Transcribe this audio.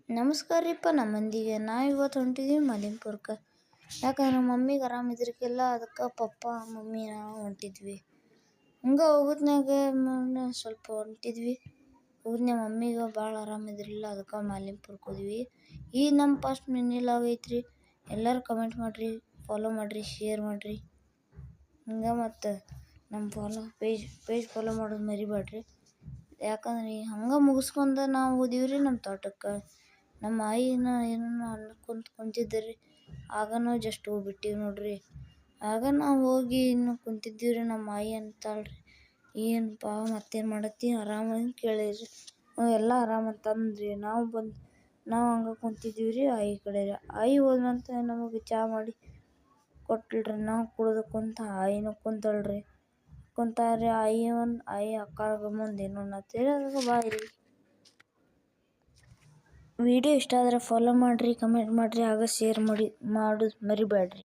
ನಮಸ್ಕಾರ ರೀಪ್ಪ ನಮ್ಮ ಮಂದಿಗೆ. ಇವತ್ತು ಹೊಂಟಿದ್ದೀವಿ ಮಲಿಂಪುರಕ್ಕೆ. ಯಾಕಂದ್ರೆ ನಮ್ಮ ಮಮ್ಮಿಗೆ ಆರಾಮಿದ್ರಿಕಿಲ್ಲ, ಅದಕ್ಕೆ ಪಪ್ಪ ಮಮ್ಮಿ ನಾವು ಹೊಂಟಿದ್ವಿ. ಹಂಗೆ ಹೋಗೋದ್ನಾಗ ಸ್ವಲ್ಪ ಹೊಂಟಿದ್ವಿ. ಹೋಗೋದ್ನಾಗ ಮಮ್ಮಿಗೆ ಭಾಳ ಆರಾಮಿದ್ರಿಲ್ಲ, ಅದಕ್ಕೆ ಮಲಿಂಪುರಕ್ಕೆ ಹೋದ್ವಿ. ಈ ನಮ್ಮ ಫಸ್ಟ್ ಮಿನಿ ಲಾಗ್ ಐತ್ರಿ. ಎಲ್ಲರೂ ಕಮೆಂಟ್ ಮಾಡಿರಿ, ಫಾಲೋ ಮಾಡಿರಿ, ಶೇರ್ ಮಾಡಿರಿ. ಹಂಗೆ ಮತ್ತು ನಮ್ಮ ಪೇಜ್ ಫಾಲೋ ಮಾಡೋದು ಮರಿಬೇಡ್ರಿ. ಯಾಕಂದ್ರೆ ಹಂಗೆ ಮುಗಿಸ್ಕೊಂಡು ನಾವು ಹೋದಿವ್ರಿ ನಮ್ಮ ತೋಟಕ್ಕೆ. ನಮ್ಮ ಆಯಿನ ಏನೋ ಕುಂತಿದ್ದೀರಿ. ಆಗ ನಾವು ಜಸ್ಟ್ ಹೋಗ್ಬಿಟ್ಟಿವಿ ನೋಡ್ರಿ. ಆಗ ನಾವು ಹೋಗಿ ಇನ್ನು ಕುಂತಿದ್ದೀವ್ರಿ. ನಮ್ಮ ಆಯಿ ಅಂತಾಳ್ರಿ, ಏನಪ್ಪ ಮತ್ತೇನು ಮಾಡತ್ತಿ ಆರಾಮಂತ ಕೇಳಿರಿ. ಎಲ್ಲ ಆರಾಮಂತಂದ್ರಿ. ನಾವು ಹಂಗೆ ಕುಂತಿದ್ದೀವ್ರಿ. ಆಯಿ ಕಡೆ ಆಯಿ ಹೋದ್ನಂತ ನಮಗೆ ಚಹಾ ಮಾಡಿ ಕೊಟ್ಲರಿ. ನಾವು ಕುಡ್ದು ಕುಂತ ಆಯಿನೂ ಕುಂತಳ್ರಿ. ಕುಂತಾರ್ರಿ ಆಯಿ ಅಕ್ಕಾಗ ಮುಂದೆ ಏನು ಅನ್ನತ್ತೀರಿ. ಅದಕ್ಕೆ ಬಾಯ್. ವಿಡಿಯೋ ಇಷ್ಟ ಆದರೆ ಫಾಲೋ ಮಾಡಿರಿ, ಕಮೆಂಟ್ ಮಾಡಿರಿ, ಹಾಗೆ ಶೇರ್ ಮಾಡೋದು ಮರಿಬೇಡ್ರಿ.